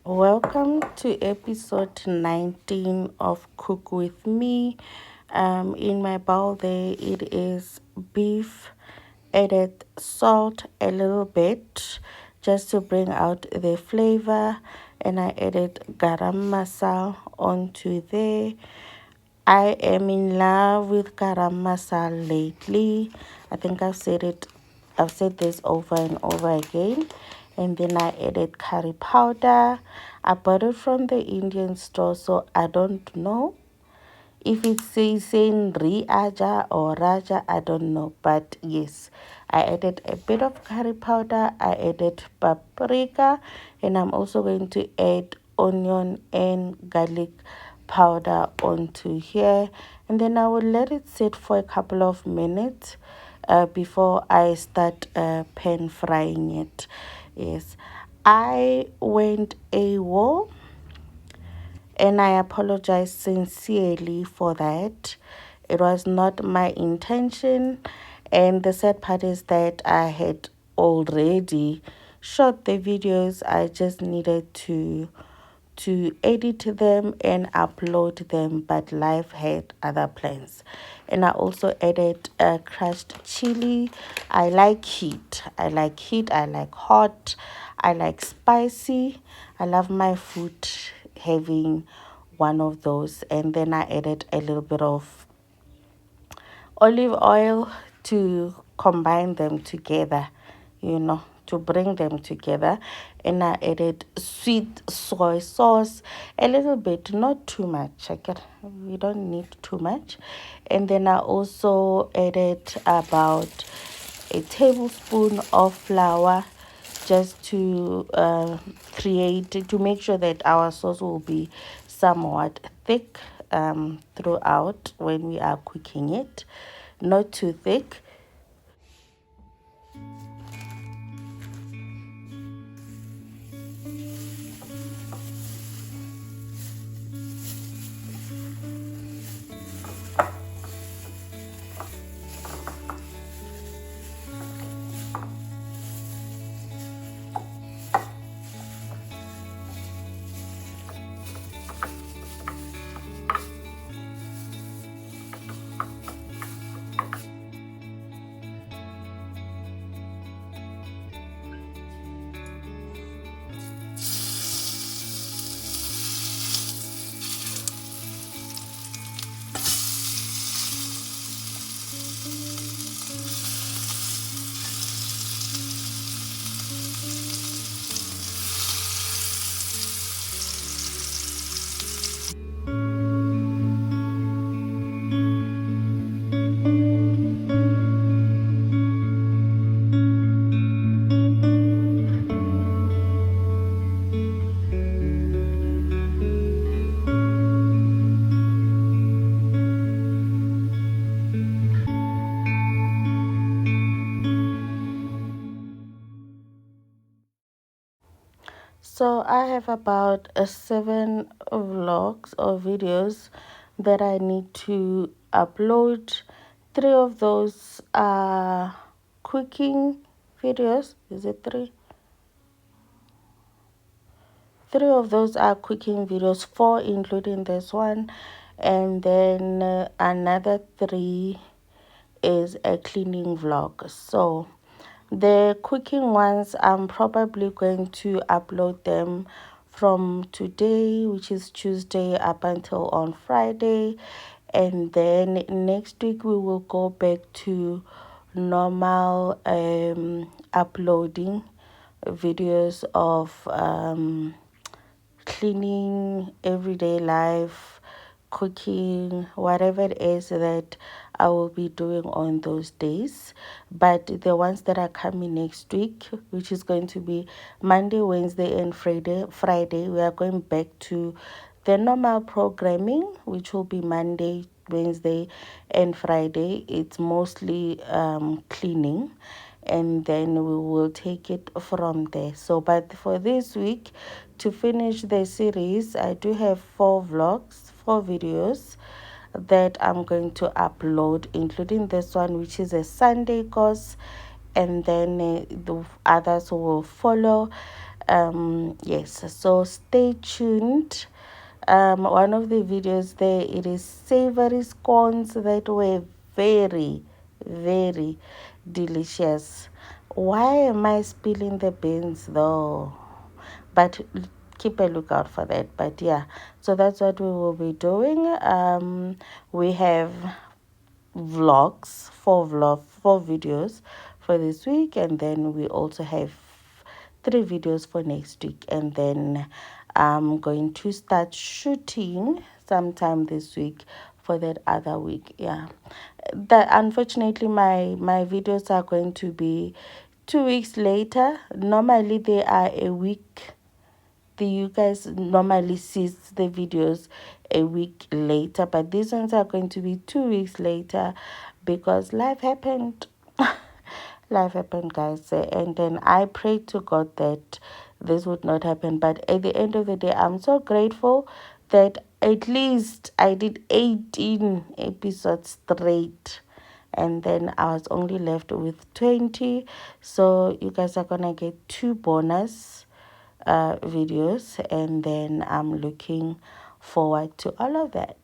Welcome to episode 19 of Cook With Me. In my bowl there it is beef, added salt a little bit just to bring out the flavor, and I added garam masala onto there. I am in love with garam masala lately. I think I've said this over and over again. And then I added curry powder. I bought it from the Indian store, so I don't know if it says saying Riaja or Raja, I don't know. But yes, I added a bit of curry powder. I added paprika, and I'm also going to add onion and garlic powder onto here. And then I will let it sit for a couple of minutes before I start pan frying it. Yes, I went AWOL, and I apologize sincerely for that. It was not my intention, and the sad part is that I had already shot the videos. I just needed to edit them and upload them, but life had other plans. And I also added crushed chili. I like heat. I like hot. I like spicy. I love my food having one of those. And then I added a little bit of olive oil to combine them together, to bring them together. And I added sweet soy sauce, a little bit, not too much. We don't need too much. And then I also added about a tablespoon of flour just to to make sure that our sauce will be somewhat thick throughout when we are cooking it, not too thick. So I have about 7 vlogs or videos that I need to upload. 3 of those are cooking videos. Is it three? 3 of those are cooking videos, 4 including this one, and then another 3 is a cleaning vlog. So the cooking ones, I'm probably going to upload them from today, which is Tuesday, up until on Friday. And then next week we will go back to normal uploading videos of cleaning, everyday life, cooking, whatever it is that I will be doing on those days. But the ones that are coming next week, which is going to be Monday, Wednesday, and Friday, we are going back to the normal programming, which will be Monday, Wednesday, and Friday. It's mostly cleaning, and then we will take it from there. So, but for this week, to finish the series, I do have 4 vlogs, 4 videos that I'm going to upload, including this one, which is a Sunday course, and then the others will follow. Yes, so stay tuned. One of the videos there, it is savory scones that were very, very delicious. Why am I spilling the beans though? But keep a lookout for that. But yeah, so that's what we will be doing. We have four videos for this week, and then we also have 3 videos for next week, and then I'm going to start shooting sometime this week for that other week. Yeah, that unfortunately my videos are going to be 2 weeks later. Normally they are a week. You guys normally sees the videos a week later, but these ones are going to be 2 weeks later because life happened. Life happened, guys, and then I prayed to God that this would not happen. But at the end of the day, I'm so grateful that at least I did 18 episodes straight, and then I was only left with 20. So you guys are gonna get 2 bonus videos, and then I'm looking forward to all of that.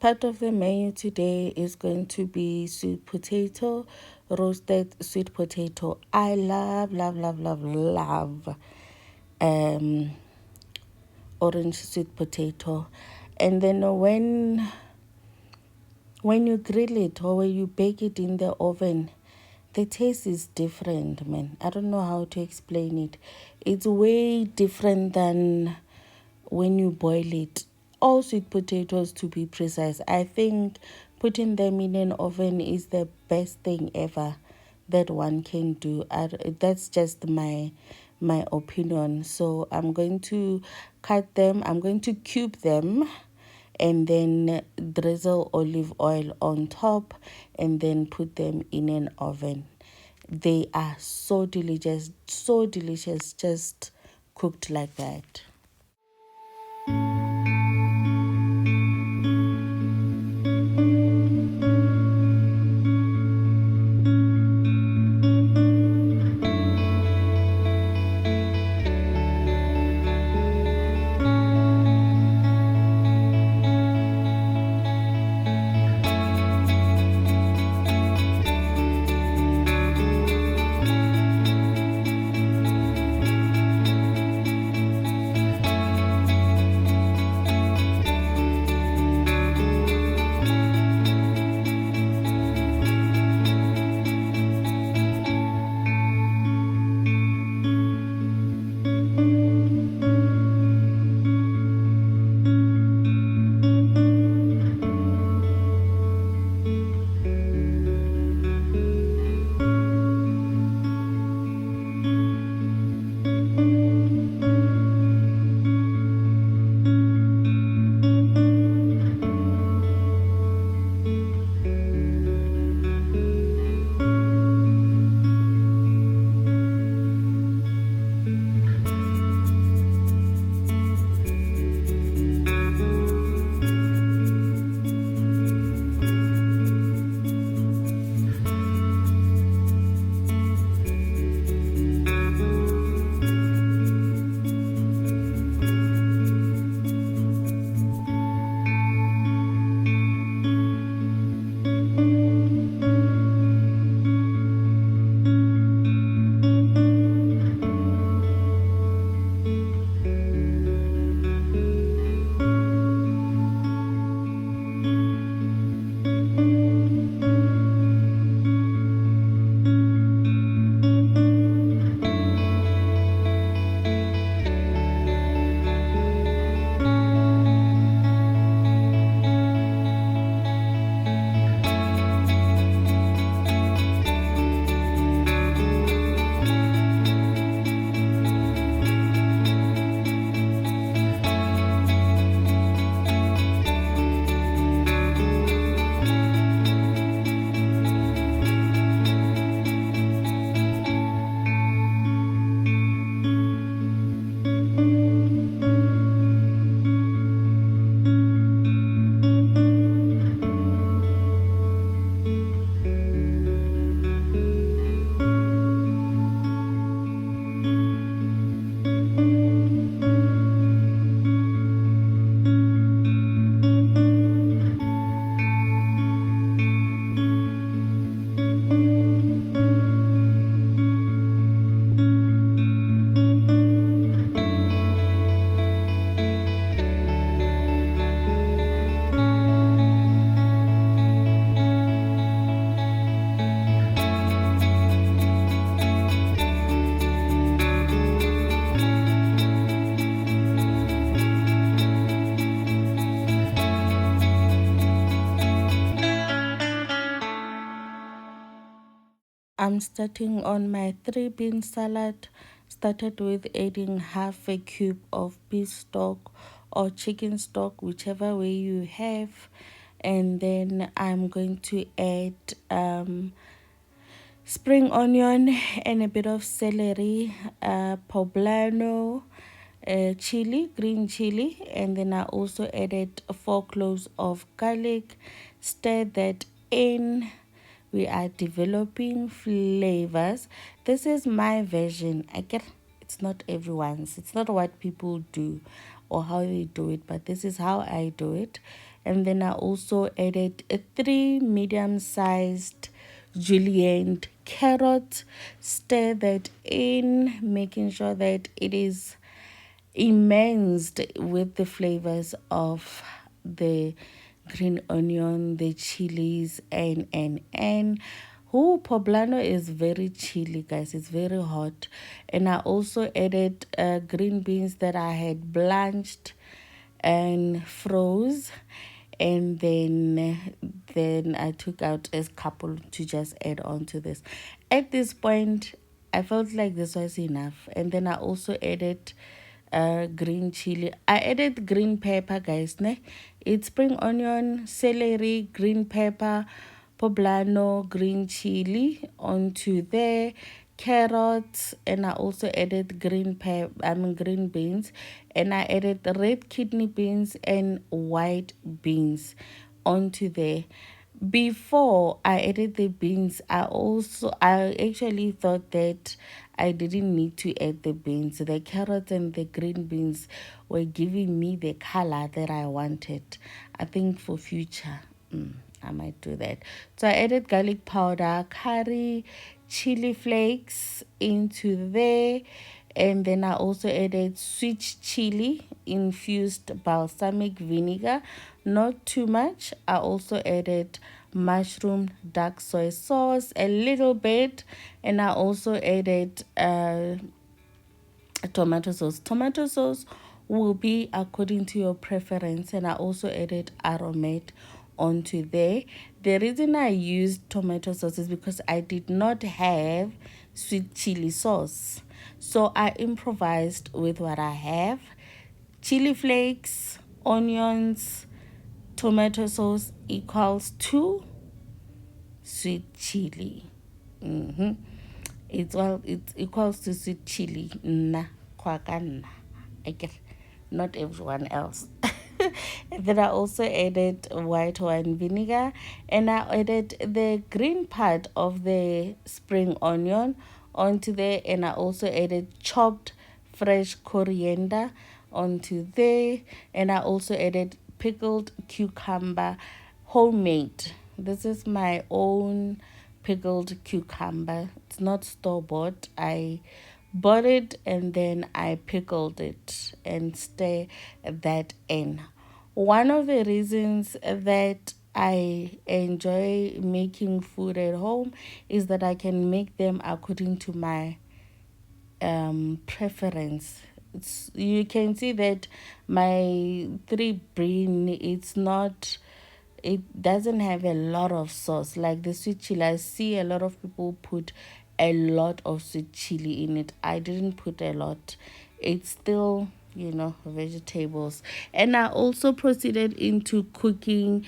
Part of the menu today is going to be sweet potato, roasted sweet potato. I love, love, love, love, love um, orange sweet potato. And then when you grill it or when you bake it in the oven, the taste is different, man. I don't know how to explain it. It's way different than when you boil it. All sweet potatoes, to be precise. I think putting them in an oven is the best thing ever that one can do. That's just my opinion. So I'm going to cut them. I'm going to cube them and then drizzle olive oil on top and then put them in an oven. They are so delicious, just cooked like that. I'm starting on my 3 bean salad. Started with adding half a cube of beef stock or chicken stock, whichever way you have. And then I'm going to add spring onion and a bit of celery, poblano, chili, green chili, and then I also added 4 cloves of garlic. Stir that in. We are developing flavors. This is my version. I get it's not everyone's. It's not what people do or how they do it, but this is how I do it. And then I also added 3 medium-sized julienne carrots. Stir that in, making sure that it is immersed with the flavors of the green onion, the chilies, and who poblano is very chili, guys. It's very hot. And I also added green beans that I had blanched and froze, and then I took out a couple to just add on to this. At this point, I felt like this was enough, and then I also added green chili. I added green pepper, guys. Ne, it's spring onion, celery, green pepper, poblano, green chili onto there, carrots, and I also added green beans, and I added the red kidney beans and white beans onto there. Before I added the beans, I actually thought that I didn't need to add the beans. The carrots and the green beans were giving me the color that I wanted. I think for future, I might do that. So I added garlic powder, curry, chili flakes into there. And then I also added sweet chili infused balsamic vinegar, not too much. I also added mushroom dark soy sauce a little bit, and I also added tomato sauce. Tomato sauce will be according to your preference, and I also added aromat onto there. The reason I used tomato sauce is because I did not have sweet chili sauce, so I improvised with what I have: chili flakes, onions, tomato sauce equals to sweet chili. It equals to sweet chili. Nna kwaka nna. I get not everyone else. And then I also added white wine vinegar, and I added the green part of the spring onion onto there, and I also added chopped fresh coriander onto there, and I also added pickled cucumber, homemade. This is my own pickled cucumber. It's not store bought. I bought it and then I pickled it and stir that in. One of the reasons that I enjoy making food at home is that I can make them according to my preference. You can see that my 3 bean, it doesn't have a lot of sauce like the sweet chili. I see a lot of people put a lot of sweet chili in it. I didn't put a lot. It's still, vegetables. And I also proceeded into cooking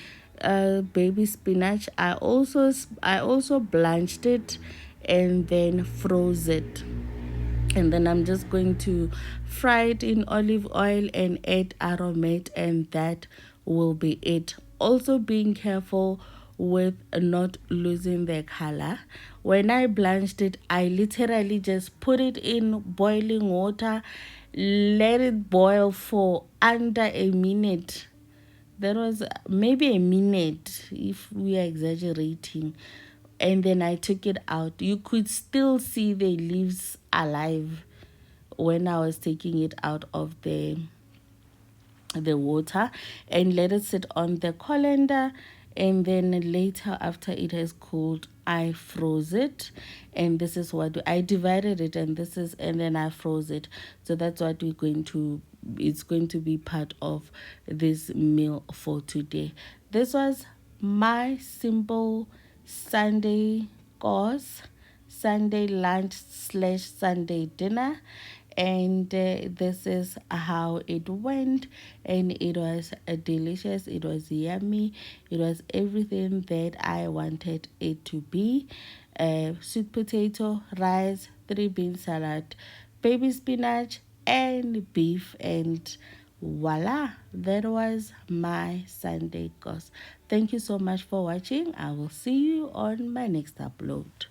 baby spinach. I also blanched it and then froze it, and then I'm just going to fry it in olive oil and add aromat, and that will be it. Also being careful with not losing the color. When I blanched it, I literally just put it in boiling water, let it boil for under a minute. That was maybe a minute if we are exaggerating. And then I took it out. You could still see the leaves alive when I was taking it out of the water, and let it sit on the colander. And then later, after it has cooled, I froze it, and this is what I divided it, and then I froze it. So that's what it's going to be part of this meal for today. This was my simple Sunday course, Sunday lunch slash Sunday dinner. And this is how it went, and it was delicious, it was yummy, it was everything that I wanted it to be. Sweet potato, rice, three bean salad, baby spinach, and beef, and voila, that was my Sunday course. Thank you so much for watching. I will see you on my next upload.